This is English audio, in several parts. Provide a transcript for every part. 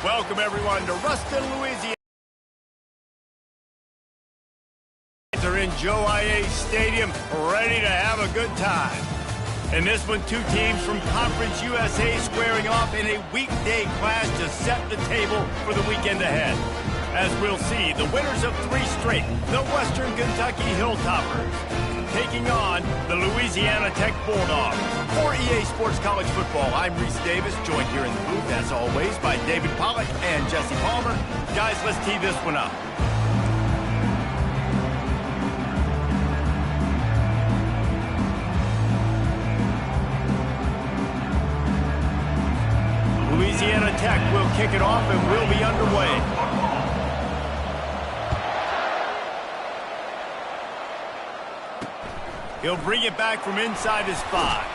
Welcome, everyone, to Ruston, Louisiana. They're in Joe I.A. Stadium, ready to have a good time. In this one, two teams from Conference USA squaring off in a weekday clash to set the table for the weekend ahead. As we'll see, the winners of 3 straight, the Western Kentucky Hilltoppers, taking on the Louisiana Tech Bulldogs. For EA Sports College Football, I'm Reese Davis, joined here in the booth, as always, by David Pollack and Jesse Palmer. Guys, let's tee this one up. Louisiana Tech will kick it off and we'll be underway. He'll bring it back from inside his 5.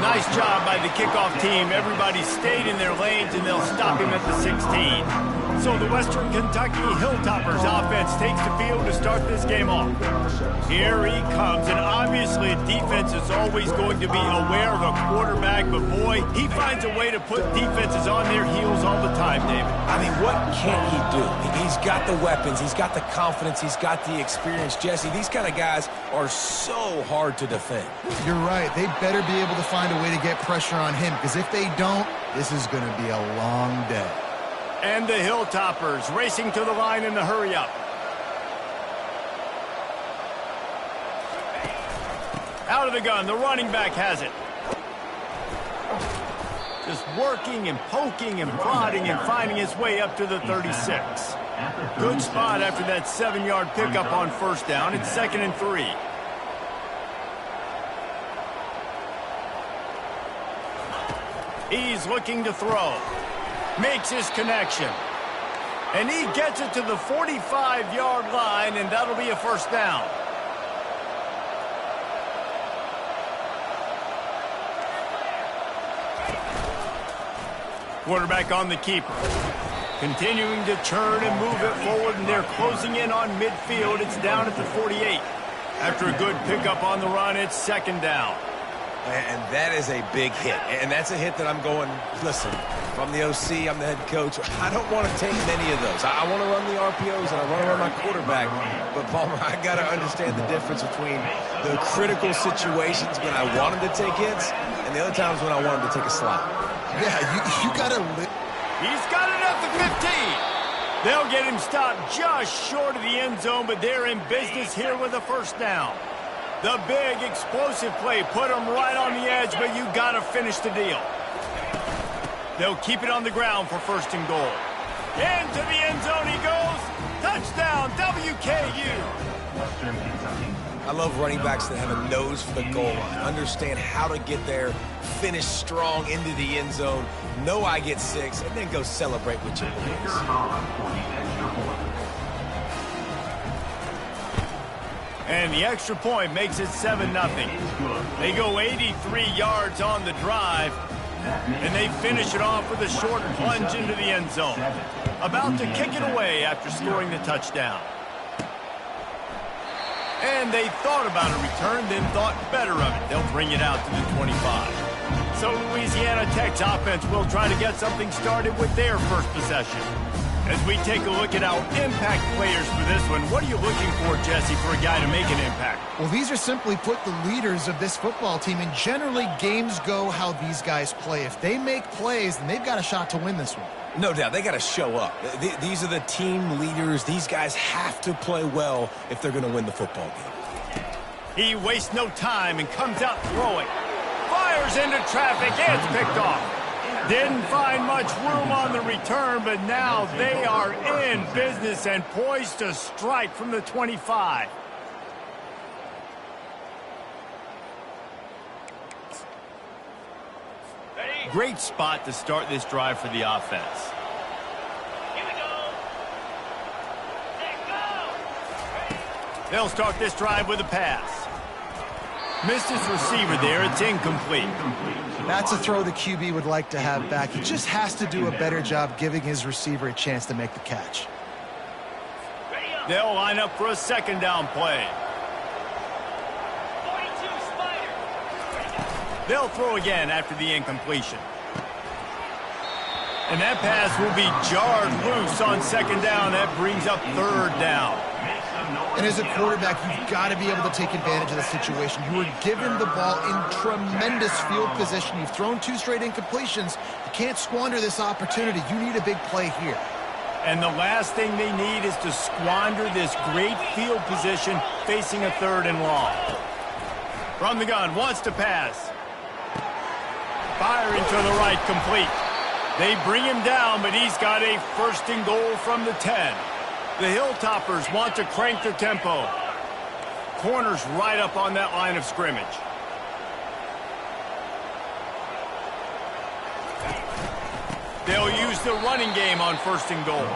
Nice job by the kickoff team. Everybody stayed in their lanes, and they'll stop him at the 16. So the Western Kentucky Hilltoppers offense takes the field to start this game off. Here he comes, and obviously defense is always going to be aware of a quarterback, but boy, he finds a way to put defenses on their heels all the time, David. I mean, what can't he do? He's got the weapons, he's got the confidence, he's got the experience. Jesse, these kind of guys are so hard to defend. You're right. They better be able to find a way to get pressure on him, because if they don't, this is going to be a long day. And the Hilltoppers racing to the line in the hurry-up. Out of the gun, the running back has it. Just working and poking and prodding and finding his way up to the 36. Good spot after that 7-yard pickup on first down. It's 2nd and 3. He's looking to throw. Makes his connection. And he gets it to the 45-yard line, and that'll be a first down. Quarterback on the keeper. Continuing to turn and move it forward, and they're closing in on midfield. It's down at the 48. After a good pickup on the run, it's 2nd down. And that is a big hit. And that's a hit that I'm going, listen, from the OC, I'm the head coach. I don't want to take many of those. I want to run the RPOs and I want to run my quarterback. But, Palmer, I got to understand the difference between the critical situations when I want him to take hits and the other times when I want him to take a slide. Yeah, you got to... He's got it at the 15. They'll get him stopped just short of the end zone, but they're in business here with a first down. The big explosive play put him right on the edge, but you got to finish the deal. They'll keep it on the ground for 1st and goal. Into the end zone he goes. Touchdown, WKU. I love running backs that have a nose for the goal line, understand how to get there, finish strong into the end zone, know I get 6, and then go celebrate with your boys. And the extra point makes it 7-0. They go 83 yards on the drive, and they finish it off with a short plunge into the end zone. About to kick it away after scoring the touchdown. And they thought about a return, then thought better of it. They'll bring it out to the 25. So Louisiana Tech's offense will try to get something started with their first possession. As we take a look at our impact players for this one, what are you looking for, Jesse, for a guy to make an impact? Well, these are simply put the leaders of this football team, and generally games go how these guys play. If they make plays, then they've got a shot to win this one. No doubt. They got to show up. These are the team leaders. These guys have to play well if they're going to win the football game. He wastes no time and comes out throwing. Fires into traffic. It's picked off. Didn't find much room on the return, but now they are in business and poised to strike from the 25. Great spot to start this drive for the offense. Here we go. They'll start this drive with a pass. Missed his receiver there. It's incomplete. That's a throw the QB would like to have back. He just has to do a better job giving his receiver a chance to make the catch. They'll line up for a 2nd down play. They'll throw again after the incompletion. And that pass will be jarred loose on second down. That brings up third down. And as a quarterback, you've got to be able to take advantage of the situation. You were given the ball in tremendous field position. You've thrown 2 straight incompletions. You can't squander this opportunity. You need a big play here. And the last thing they need is to squander this great field position facing a 3rd and long. From the gun, wants to pass. Firing to the right, complete. They bring him down, but he's got a 1st and goal from the 10. The Hilltoppers want to crank their tempo. Corners right up on that line of scrimmage. They'll use the running game on 1st and goal.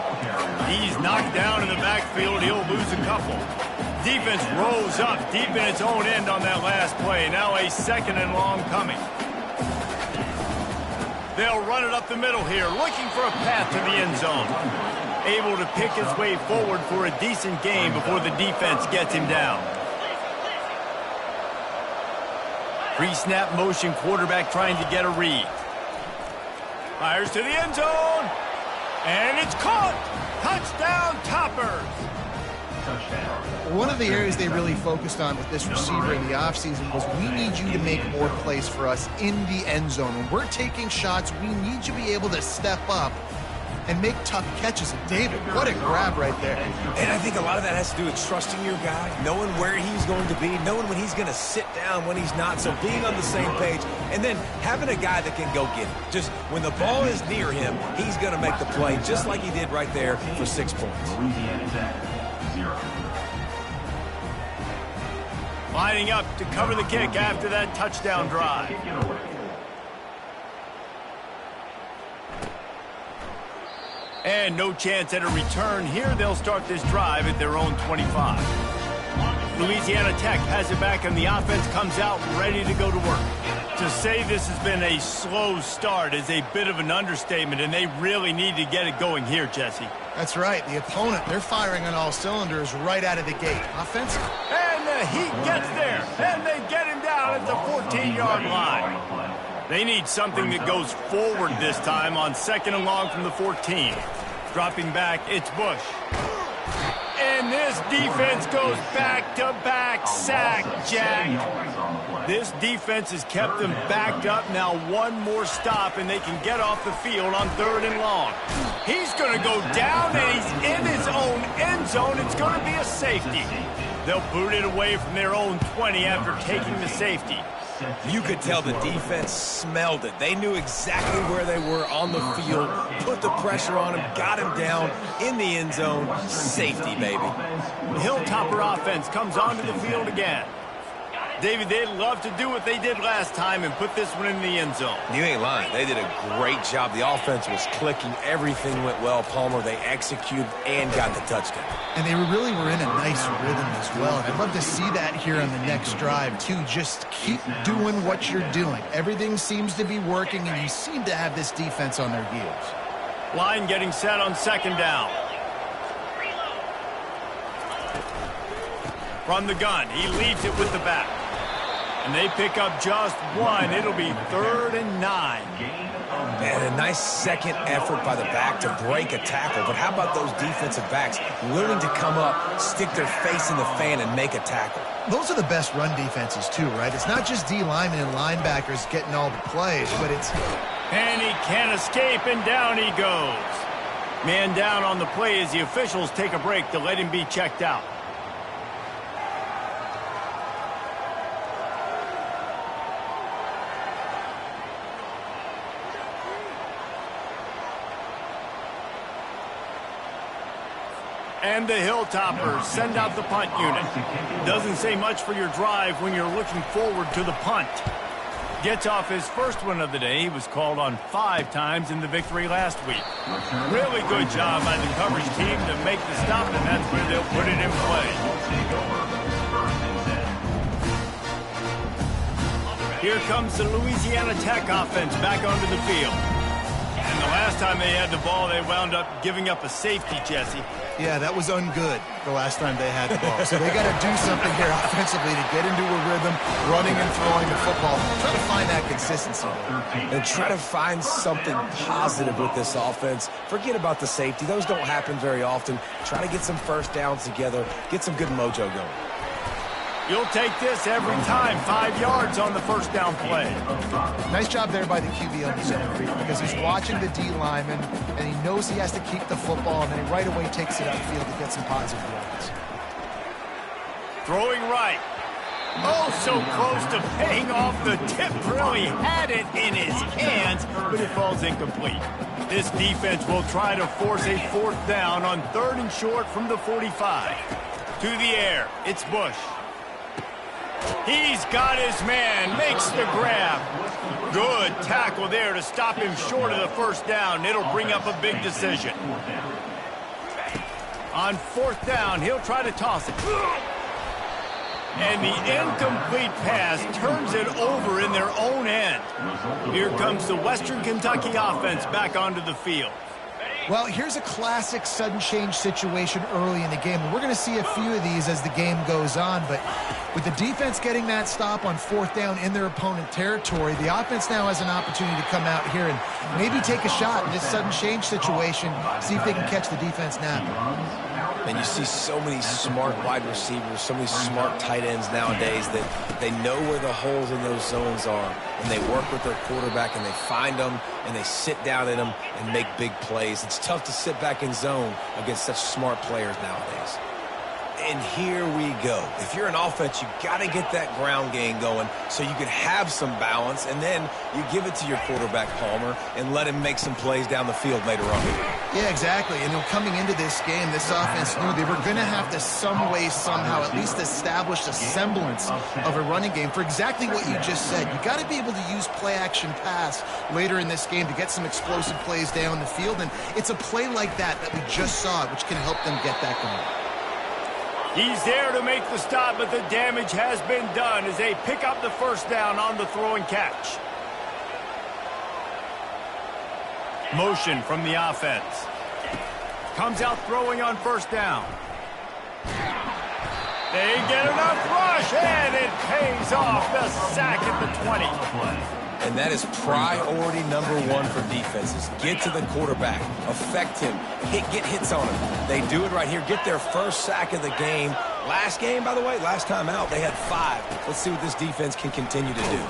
He's knocked down in the backfield. He'll lose a couple. Defense rose up deep in its own end on that last play. Now a 2nd and long coming. They'll run it up the middle here, looking for a path to the end zone. Able to pick his way forward for a decent game before the defense gets him down. Pre-snap motion, quarterback trying to get a read. Fires to the end zone. And it's caught. Touchdown, Toppers. One of the areas they really focused on with this receiver in the offseason was we need you to make more plays for us in the end zone. When we're taking shots, we need you to be able to step up and make tough catches. And David, what a grab right there. And I think a lot of that has to do with trusting your guy, knowing where he's going to be, knowing when he's going to sit down, when he's not, so being on the same page, and then having a guy that can go get it. Just when the ball is near him, he's going to make the play, just like he did right there for 6 points. Lining up to cover the kick after that touchdown drive. And no chance at a return here. They'll start this drive at their own 25. Louisiana Tech has it back, and the offense comes out ready to go to work. To say this has been a slow start is a bit of an understatement, and they really need to get it going here, Jesse. That's right. The opponent, they're firing on all cylinders right out of the gate. Offensive. And the heat gets there, and they get him down at the 14-yard line. They need something that goes forward this time on 2nd and long from the 14. Dropping back, it's Bush. And this defense goes back-to-back sack, Jack. This defense has kept them backed up. Now one more stop, and they can get off the field on 3rd and long. He's going to go down, and he's in his own end zone. It's going to be a safety. They'll boot it away from their own 20 after taking the safety. You could tell the defense smelled it. They knew exactly where they were on the field, put the pressure on him, got him down in the end zone. Safety, baby. Hilltopper offense comes onto the field again. David, they'd love to do what they did last time and put this one in the end zone. You ain't lying. They did a great job. The offense was clicking. Everything went well, Palmer. They executed and got the touchdown. And they really were in a nice rhythm as well. And I'd love to see that here on the next drive, too. Just keep doing what you're doing. Everything seems to be working, and you seem to have this defense on their heels. Line getting set on 2nd down. From the gun, he leaves it with the back. And they pick up just one. It'll be 3rd and 9. Man, a nice second effort by the back to break a tackle. But how about those defensive backs willing to come up, stick their face in the fan, and make a tackle? Those are the best run defenses, too, right? It's not just D linemen and linebackers getting all the plays, but it's... And he can't escape, and down he goes. Man down on the play as the officials take a break to let him be checked out. And the Hilltoppers send out the punt unit. Doesn't say much for your drive when you're looking forward to the punt. Gets off his first one of the day. He was called on 5 times in the victory last week. Really good job by the coverage team to make the stop, and that's where they'll put it in play. Here comes the Louisiana Tech offense back onto the field. And the last time they had the ball, they wound up giving up a safety, Jesse. Yeah, that was ungood the last time they had the ball. So they got to do something here offensively to get into a rhythm, running and throwing the football. Try to find that consistency. And try to find something positive with this offense. Forget about the safety. Those don't happen very often. Try to get some first downs together, get some good mojo going. You'll take this every time. 5 yards on the first down play. Nice job there by the QB on the zone read, because he's watching the D lineman, and he knows he has to keep the football, and then he right away takes it upfield to get some positive yards. Throwing right. Oh, so close to paying off the tip. Really had it in his hands, but it falls incomplete. This defense will try to force a 4th down on 3rd and short from the 45. To the air, it's Bush. He's got his man, makes the grab. Good tackle there to stop him short of the 1st down. It'll bring up a big decision. On 4th down, he'll try to toss it. And the incomplete pass turns it over in their own end. Here comes the Western Kentucky offense back onto the field. Well, here's a classic sudden change situation early in the game. We're going to see a few of these as the game goes on, but with the defense getting that stop on 4th down in their opponent territory, the offense now has an opportunity to come out here and maybe take a shot in this sudden change situation, see if they can catch the defense napping. And you see so many smart wide receivers, so many smart tight ends nowadays that they know where the holes in those zones are, and they work with their quarterback, and they find them, and they sit down in them and make big plays. It's tough to sit back in zone against such smart players nowadays. And here we go. If you're an offense, you got to get that ground game going so you can have some balance, and then you give it to your quarterback, Palmer, and let him make some plays down the field later on. Yeah, exactly. And coming into this game, this offense knew they were going to have to some way, somehow, at least establish a semblance of a running game for exactly what you just said. You got to be able to use play-action pass later in this game to get some explosive plays down the field, and it's a play like that we just saw, which can help them get that going. He's there to make the stop, but the damage has been done as they pick up the 1st down on the throw and catch. Motion from the offense. Comes out throwing on 1st down. They get enough rush, and it pays off. The sack at the 20. And that is priority number 1 for defenses. Get to the quarterback. Affect him. Get hits on him. They do it right here. Get their 1st sack of the game. Last game, by the way, last time out, they had 5. Let's see what this defense can continue to do.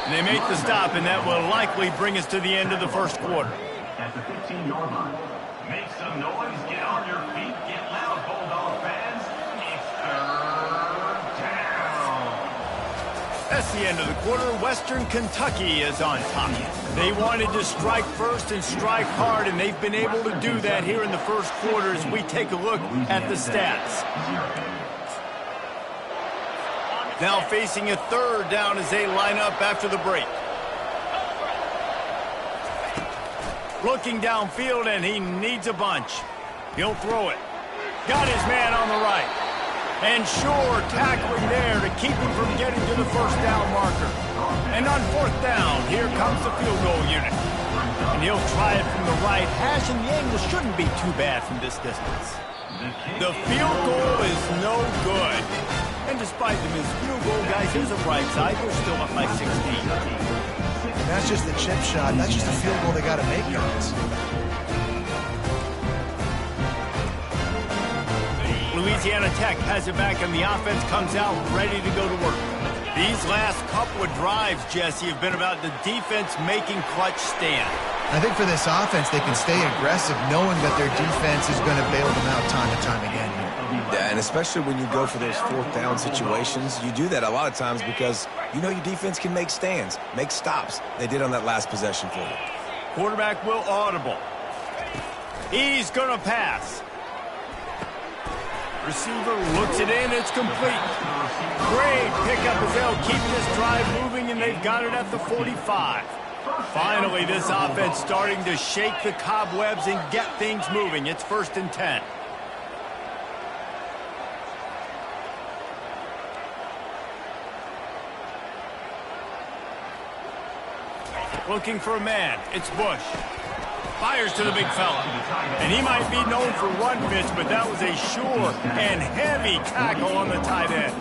And they make the stop, and that will likely bring us to the end of the 1st quarter. At the 15-yard line. Make some noise. Get on your feet. Get loud, Bulldog fans. It's 3rd down. That's the end of the quarter. Western Kentucky is on top. They wanted to strike first and strike hard, and they've been able to do that here in the 1st quarter as we take a look at the stats. Now facing a 3rd down as they line up after the break. Looking downfield, and he needs a bunch. He'll throw it. Got his man on the right. And sure, tackling there to keep him from getting to the 1st down marker. And on 4th down, here comes the field goal unit. And he'll try it from the right hash, and the angle shouldn't be too bad from this distance. The field goal is no good. And despite the missed field goal, guys, here's the bright side. They're still up by 16. And that's just the chip shot. That's just a field goal they got to make, guys. Louisiana Tech has it back, and the offense comes out ready to go to work. These last couple of drives, Jesse, have been about the defense making clutch stand. I think for this offense, they can stay aggressive knowing that their defense is going to bail them out time and time again here. Yeah, and especially when you go for those 4th down situations, you do that a lot of times because you know your defense can make stands, make stops. They did on that last possession for you. Quarterback will audible. He's going to pass. Receiver looks it in. It's complete. Great pickup as they'll keep this drive moving, and they've got it at the 45. Finally, this offense starting to shake the cobwebs and get things moving. It's 1st and 10. Looking for a man. It's Bush. Fires to the big fella. And he might be known for run fits, but that was a sure and heavy tackle on the tight end.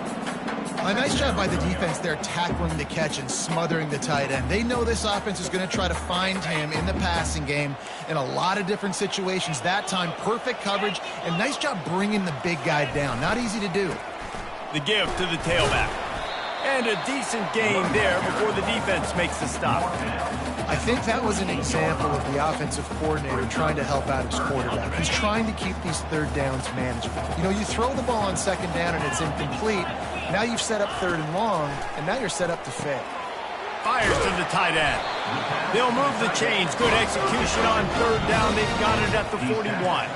A nice job by the defense there, tackling the catch and smothering the tight end. They know this offense is going to try to find him in the passing game in a lot of different situations. That time, perfect coverage, and nice job bringing the big guy down. Not easy to do. The give to the tailback. And a decent gain there before the defense makes the stop. I think that was an example of the offensive coordinator trying to help out his quarterback. He's trying to keep these third downs manageable. You know, you throw the ball on second down and it's incomplete. Now you've set up third and long, and now you're set up to fail. Fires to the tight end. They'll move the chains. Good execution on third down. They've got it at the 41.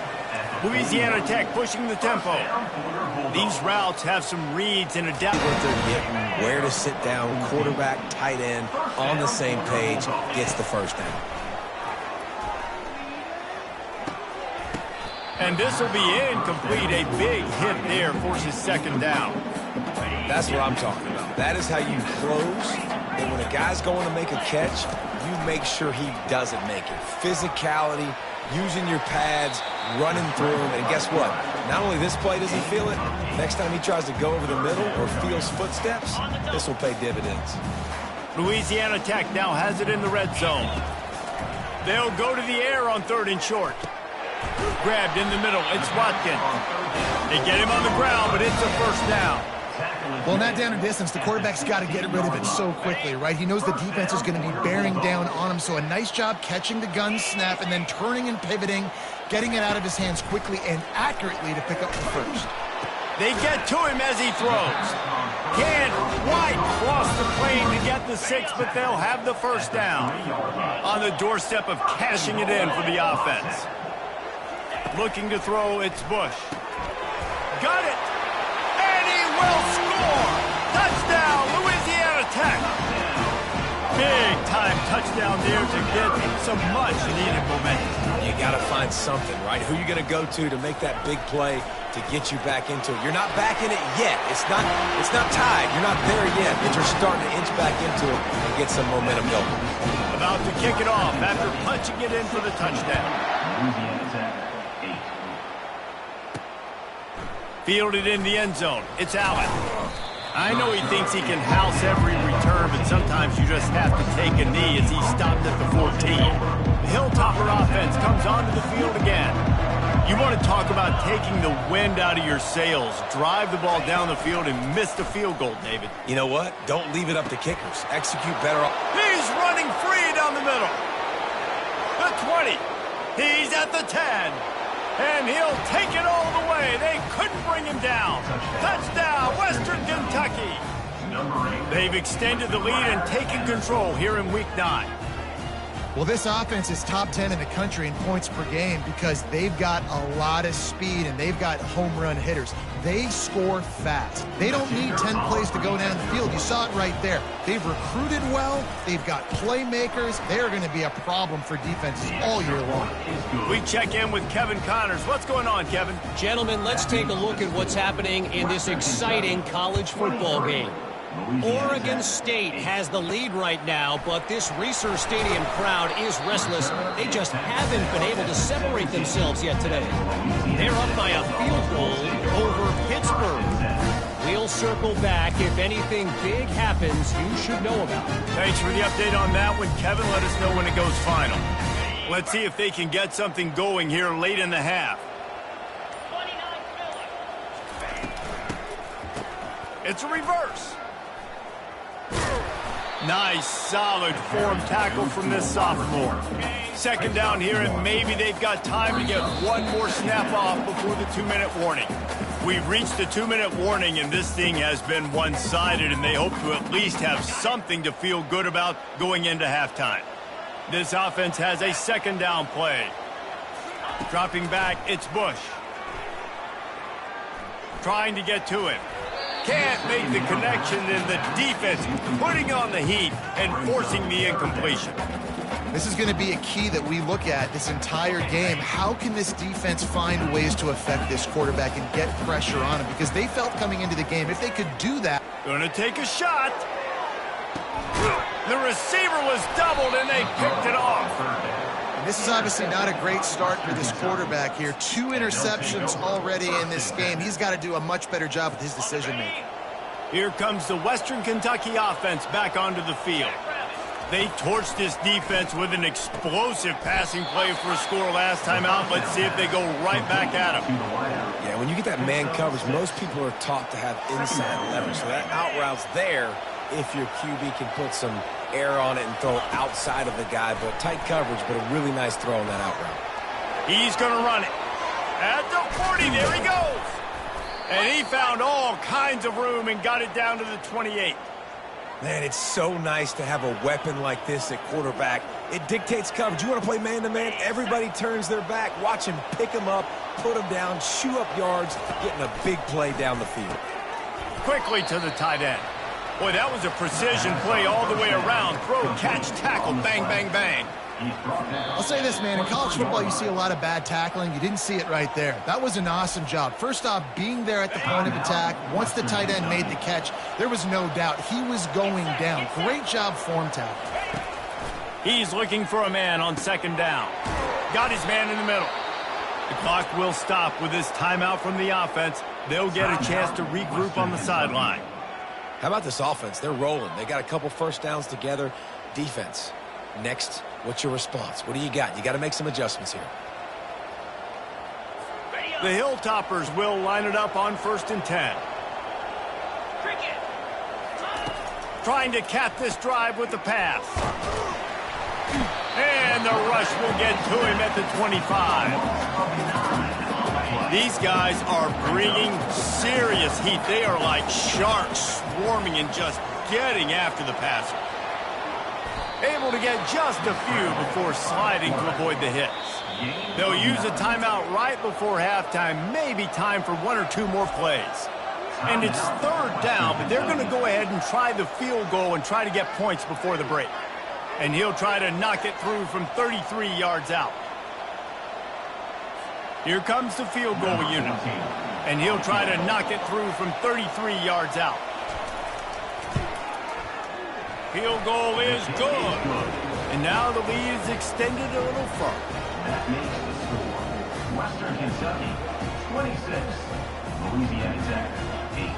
Louisiana Tech pushing the tempo. These routes have some reads and a depth. What they're getting, where to sit down, quarterback, tight end, on the same page, gets the first down. And this will be incomplete. A big hit there forces second down. That's what I'm talking about. That is how you close. And when a guy's going to make a catch, you make sure he doesn't make it. Physicality, using your pads, running through him. And guess what? Not only this play does he feel it, next time he tries to go over the middle or feels footsteps, this will pay dividends. Louisiana Tech now has it in the red zone. They'll go to the air on third and short. Grabbed in the middle. It's Watkins. They get him on the ground, but it's a first down. Well, in that down and distance, the quarterback's got to get rid of it so quickly, right? He knows the defense is going to be bearing down on him, so a nice job catching the gun snap and then turning and pivoting, getting it out of his hands quickly and accurately to pick up the first. They get to him as he throws. Can't quite cross the plane to get the 6, but they'll have the first down. On the doorstep of cashing it in for the offense. Looking to throw, it's Bush. Got it! And he will score! Touchdown, Louisiana Tech! Big-time touchdown there to get some much-needed momentum. You got to find something, right? Who you going to go to make that big play to get you back into it? You're not back in it yet. It's not tied. You're not there yet, but you're starting to inch back into it and get some momentum going. About to kick it off after punching it in for the touchdown. Louisiana Tech. Fielded in the end zone. It's Allen. I know he thinks he can house every return, but sometimes you just have to take a knee as he stopped at the 14. The Hilltopper offense comes onto the field again. You want to talk about taking the wind out of your sails. Drive the ball down the field and miss the field goal, David. You know what? Don't leave it up to kickers. Execute better. He's running free down the middle. The 20. He's at the 10. And he'll take it all the way. They couldn't bring him down. Touchdown, Western Kentucky. They've extended the lead and taken control here in Week 9. Well, this offense is top 10 in the country in points per game because they've got a lot of speed and they've got home run hitters. They score fast. They don't need 10 plays to go down the field. You saw it right there. They've recruited well. They've got playmakers. They're going to be a problem for defenses all year long. We check in with Kevin Connors. What's going on, Kevin? Gentlemen, let's take a look at what's happening in this exciting college football game. Oregon State has the lead right now, but this Reser Stadium crowd is restless. They just haven't been able to separate themselves yet today. They're up by a field goal over Pittsburgh. We'll circle back. If anything big happens, you should know about it. Thanks for the update on that one, Kevin. Let us know when it goes final. Let's see if they can get something going here late in the half. It's a reverse. Nice, solid form tackle from this sophomore. Second down here, and maybe they've got time to get one more snap off before the 2-minute warning. We've reached the 2-minute warning, and this thing has been one-sided, and they hope to at least have something to feel good about going into halftime. This offense has a second down play. Dropping back, it's Bush. Trying to get to it. Can't make the connection, and the defense putting on the heat and forcing the incompletion. This is going to be a key that we look at this entire game. How can this defense find ways to affect this quarterback and get pressure on him? Because they felt coming into the game, if they could do that. Going to take a shot. The receiver was doubled, and they picked it off. This is obviously not a great start for this quarterback here. 2 interceptions already in this game. He's got to do a much better job with his decision-making. Here comes the Western Kentucky offense back onto the field. They torched this defense with an explosive passing play for a score last time out. Let's see if they go right back at him. Yeah, when you get that man coverage, most people are taught to have inside leverage. So that out route's there if your QB can put some air on it and throw it outside of the guy. But tight coverage, but a really nice throw on that out route. He's going to run it. At the 40, there he goes. And he found all kinds of room and got it down to the 28. Man, it's so nice to have a weapon like this at quarterback. It dictates coverage. You want to play man-to-man? Everybody turns their back. Watch him pick him up, put him down, shoot up yards, getting a big play down the field. Quickly to the tight end. Boy, that was a precision play all the way around. Throw, catch, tackle, bang, bang, bang. I'll say this, man. In college football, you see a lot of bad tackling. You didn't see it right there. That was an awesome job. First off, being there at the point of attack. Once the tight end made the catch, there was no doubt he was going down. Great job form tackle. He's looking for a man on second down. Got his man in the middle. The clock will stop with this timeout from the offense. They'll get a chance to regroup on the sideline. How about this offense? They're rolling. They got a couple first downs together. Defense. Next, what's your response? What do you got? You got to make some adjustments here. The Hilltoppers will line it up on 1st and 10. Trying to cap this drive with the pass. And the rush will get to him at the 25. These guys are bringing serious heat. They are like sharks swarming and just getting after the passer. Able to get just a few before sliding to avoid the hits. They'll use a timeout right before halftime, maybe time for 1 or 2 more plays. And it's 3rd down, but they're going to go ahead and try the field goal and try to get points before the break. And he'll try to knock it through from 33 yards out. Here comes the field goal unit. And he'll try to knock it through from 33 yards out. Field goal is good. And now the lead is extended a little further. That makes the score. Western Kentucky, 26. Louisiana Tech, 8.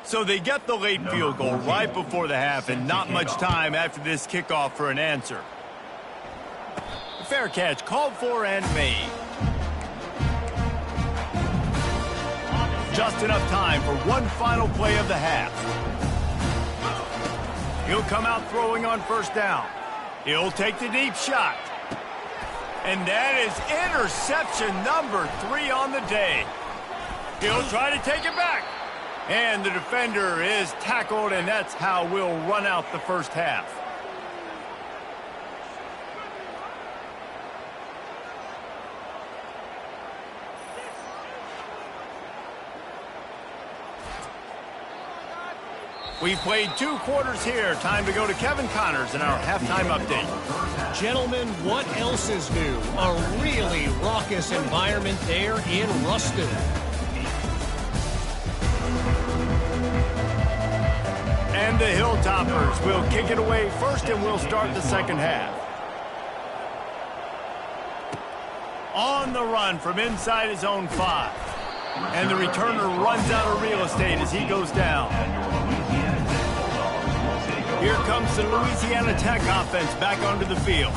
So they get the late field goal right before the half and not much time after this kickoff for an answer. Fair catch called for and made. Just enough time for one final play of the half. He'll come out throwing on 1st down. He'll take the deep shot. And that is interception number 3 on the day. He'll try to take it back. And the defender is tackled, and that's how we'll run out the first half. We played 2 quarters here. Time to go to Kevin Connors in our halftime update. Gentlemen, what else is new? A really raucous environment there in Ruston. And the Hilltoppers will kick it away first, and we'll start the second half. On the run from inside his own 5. And the returner runs out of real estate as he goes down. Here comes the Louisiana Tech offense back onto the field.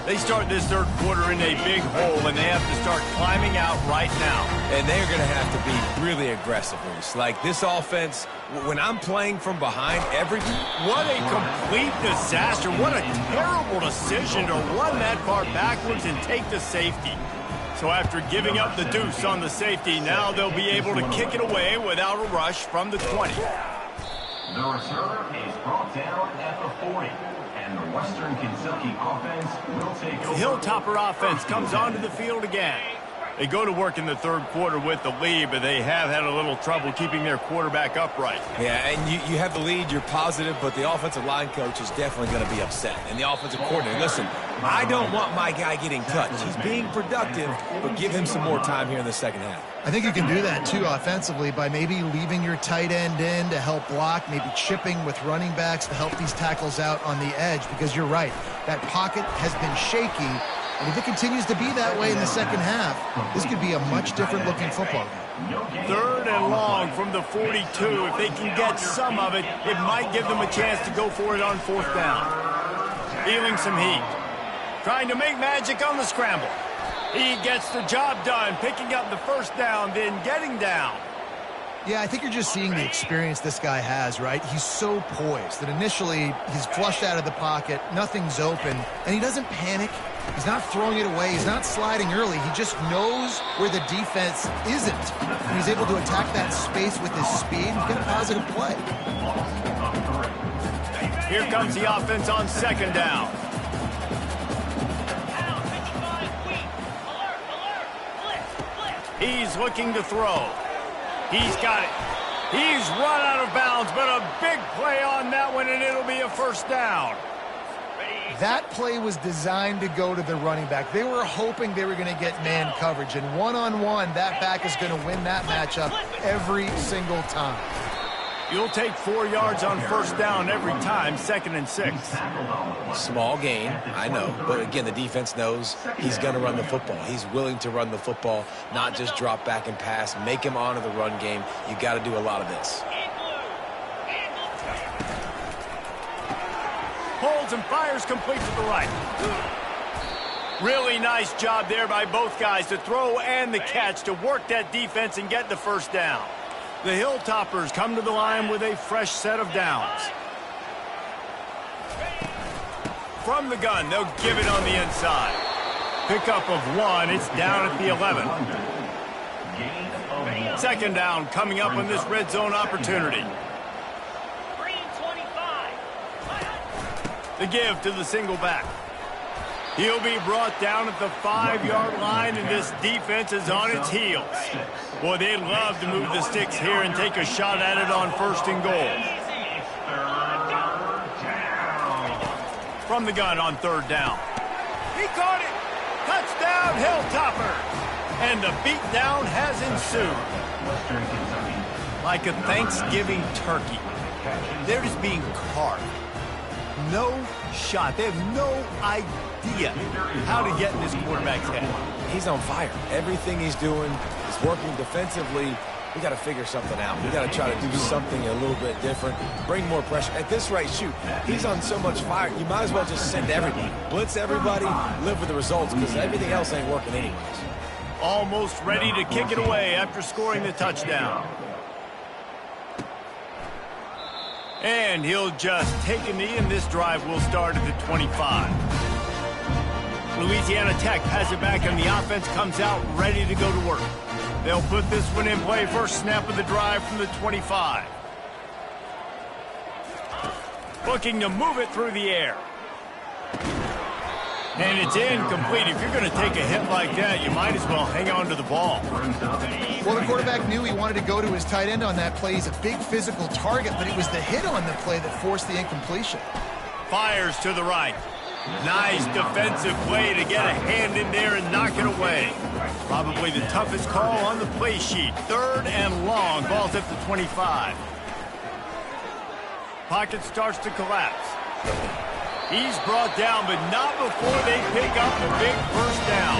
They start this 3rd quarter in a big hole, and they have to start climbing out right now. And they're going to have to be really aggressive. Like this offense, when I'm playing from behind, What a complete disaster. What a terrible decision to run that far backwards and take the safety. So after giving up the deuce on the safety, now they'll be able to kick it away without a rush from the 20. The returner is brought down at the 40. And the Western Kentucky offense will take over. The Hilltopper offense comes onto the field again. They go to work in the third quarter with the lead, but they have had a little trouble keeping their quarterback upright. Yeah, and you have the lead, you're positive, but the offensive line coach is definitely going to be upset. And the offensive coordinator, listen, I don't want my guy getting touched. He's being productive, but give him some more time here in the second half. I think you can do that, too, offensively, by maybe leaving your tight end in to help block, maybe chipping with running backs to help these tackles out on the edge, because you're right. That pocket has been shaky, and if it continues to be that way in the second half, this could be a much different-looking football game. Third and long from the 42. If they can get some of it, it might give them a chance to go for it on fourth down. Feeling some heat. Trying to make magic on the scramble. He gets the job done, picking up the first down, then getting down. Yeah, I think you're just seeing the experience this guy has, right? He's so poised that initially he's flushed out of the pocket, nothing's open, and he doesn't panic. He's not throwing it away. He's not sliding early. He just knows where the defense isn't. And he's able to attack that space with his speed and get a positive play. Here comes the offense on second down. He's looking to throw. He's got it. He's run out of bounds, but a big play on that one, and it'll be a first down. That play was designed to go to the running back. They were hoping they were going to get man coverage, and one-on-one, that back is going to win that matchup every single time. You'll take 4 yards on first down every time, 2nd and 6. Small gain, I know. But again, the defense knows he's going to run the football. He's willing to run the football, not just drop back and pass, make him honor the run game. You got to do a lot of this. Holds and fires complete to the right. Really nice job there by both guys, the throw and the catch, to work that defense and get the first down. The Hilltoppers come to the line with a fresh set of downs. From the gun, they'll give it on the inside. Pickup of 1, it's down at the 11. Second down coming up on this red zone opportunity. The give to the single back. He'll be brought down at the 5-yard line, and this defense is on its heels. Boy, they'd love to move the sticks here and take a shot at it on 1st and goal. From the gun on 3rd down. He caught it! Touchdown, Hilltopper! And the beatdown has ensued. Like a Thanksgiving turkey. They're just being carved. No shot. They have no idea how to get in this quarterback's head. He's on fire. Everything he's doing is working defensively. We got to figure something out. We got to try to do something a little bit different. Bring more pressure. At this rate, shoot, he's on so much fire. You might as well just send everybody. Blitz everybody, live with the results, because everything else ain't working anyways. Almost ready to kick it away after scoring the touchdown. And he'll just take a knee, and this drive will start at the 25. Louisiana Tech has it back, and the offense comes out ready to go to work. They'll put this one in play, first snap of the drive from the 25. Looking to move it through the air. And it's incomplete. If you're going to take a hit like that, you might as well hang on to the ball. Well, the quarterback knew he wanted to go to his tight end on that play. He's a big physical target, but it was the hit on the play that forced the incompletion. Fires to the right. Nice defensive play to get a hand in there and knock it away. Probably the toughest call on the play sheet. 3rd and long. Ball's at the 25. Pocket starts to collapse. He's brought down, but not before they pick up the big first down.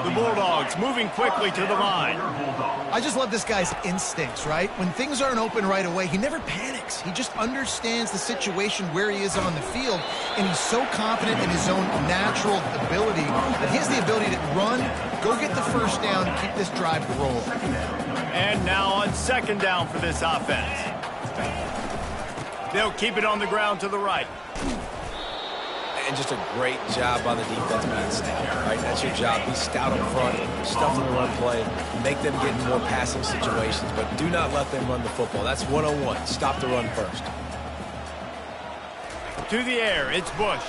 The Bulldogs moving quickly to the line. I just love this guy's instincts, right? When things aren't open right away, he never panics. He just understands the situation where he is on the field, and he's so confident in his own natural ability that he has the ability to run, go get the first down, and keep this drive rolling. And now on 2nd down for this offense. They'll keep it on the ground to the right. And just a great job on the defense being stout, right? That's your job. Be stout up front, stuff in the run play, make them get in more passing situations, but do not let them run the football. That's 101. Stop the run first. To the air, it's Bush.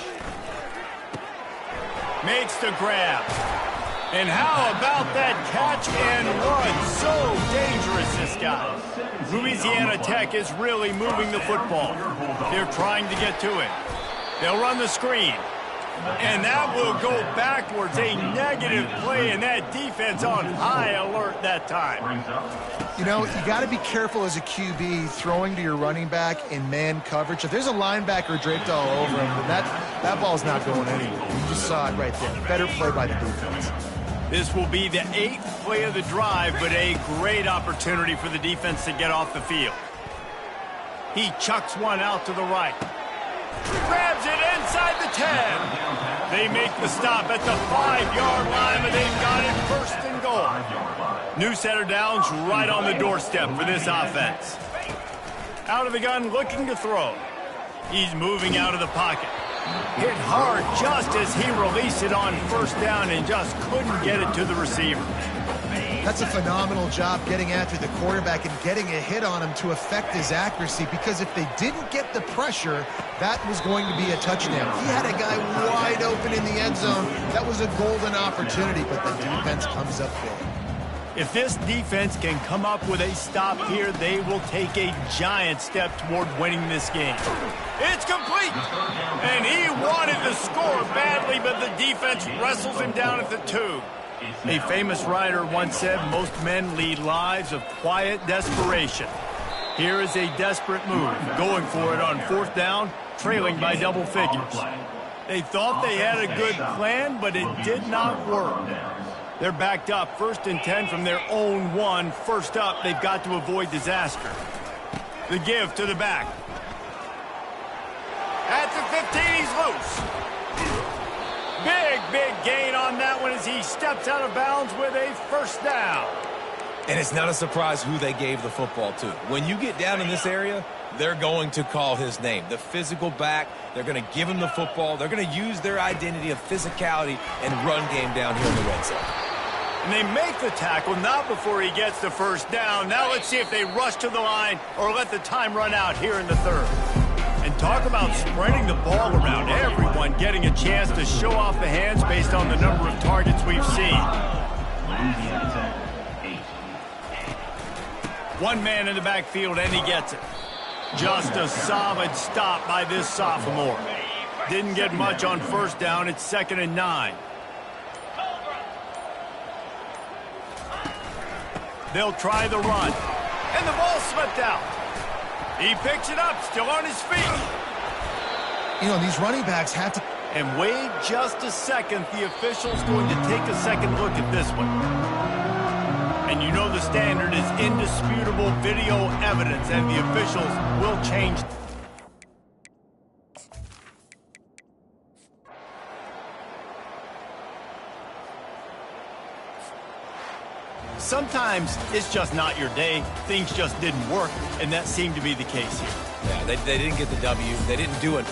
Makes the grab. And how about that catch and run? So dangerous, this guy. Louisiana Tech is really moving the football. They're trying to get to it. They'll run the screen. And that will go backwards. A negative play, and that defense on high alert that time. You know, you got to be careful as a QB throwing to your running back in man coverage. If there's a linebacker draped all over him, then that ball's not going anywhere. You just saw it right there. Better play by the defense. This will be the 8th play of the drive, but a great opportunity for the defense to get off the field. He chucks one out to the right. Grabs it inside the 10. They make the stop at the 5-yard line, but they've got it first and goal. New set of downs right on the doorstep for this offense. Out of the gun, looking to throw. He's moving out of the pocket. Hit hard just as he released it on first down and just couldn't get it to the receiver. That's a phenomenal job getting after the quarterback and getting a hit on him to affect his accuracy, because if they didn't get the pressure, that was going to be a touchdown. He had a guy wide open in the end zone. That was a golden opportunity, but the defense comes up big. If this defense can come up with a stop here, they will take a giant step toward winning this game. It's complete! And he wanted to score badly, but the defense wrestles him down at the 2. A famous writer once said, most men lead lives of quiet desperation. Here is a desperate move, going for it on fourth down, trailing by double figures. They thought they had a good plan, but it did not work. They're backed up, 1st and 10 from their own 1. First up, they've got to avoid disaster. The give to the back. At the 15, he's loose. Big gain on that one as he steps out of bounds with a first down. And it's not a surprise who they gave the football to. When you get down in this area, they're going to call his name. The physical back, they're going to give him the football. They're going to use their identity of physicality and run game down here in the red zone. And they make the tackle, not before he gets the first down. Now let's see if they rush to the line or let the time run out here in the 3rd. And talk about spreading the ball around. Everyone getting a chance to show off the hands based on the number of targets we've seen. One man in the backfield, and he gets it. Just a solid stop by this sophomore. Didn't get much on first down. It's 2nd and 9. They'll try the run. And the ball slipped out. He picks it up, still on his feet. You know, these running backs have to... And wait just a second. The official's going to take a second look at this one. And you know the standard is indisputable video evidence, and the officials will change. Sometimes it's just not your day. Things just didn't work, and that seemed to be the case here. Yeah, they didn't get the W. They didn't do it.